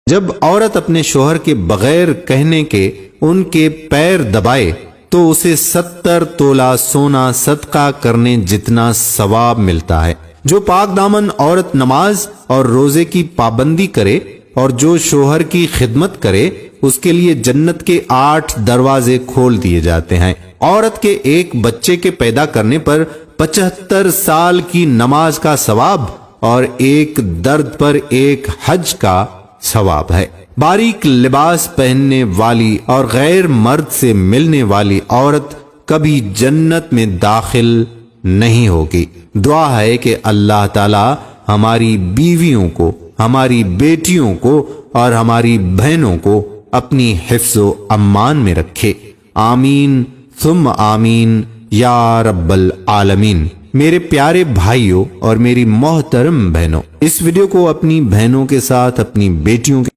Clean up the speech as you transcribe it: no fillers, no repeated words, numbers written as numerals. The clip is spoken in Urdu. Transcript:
جب عورت اپنے شوہر کے بغیر کہنے کے ان کے پیر دبائے تو اسے 70 تولہ سونا صدقہ کرنے جتنا ثواب ملتا ہے۔ جو پاک دامن عورت نماز اور روزے کی پابندی کرے اور جو شوہر کی خدمت کرے اس کے لیے جنت کے 8 دروازے کھول دیے جاتے ہیں۔ عورت کے ایک بچے کے پیدا کرنے پر 75 سال کی نماز کا ثواب اور ایک درد پر ایک حج کا ثواب ہے۔ باریک لباس پہننے والی اور غیر مرد سے ملنے والی عورت کبھی جنت میں داخل نہیں ہوگی۔ دعا ہے کہ اللہ تعالی ہماری بیویوں کو، ہماری بیٹیوں کو اور ہماری بہنوں کو اپنی حفظ و امان میں رکھے۔ آمین ثم آمین یا رب العالمین۔ میرے پیارے بھائیوں اور میری محترم بہنوں، اس ویڈیو کو اپنی بہنوں کے ساتھ، اپنی بیٹیوں کے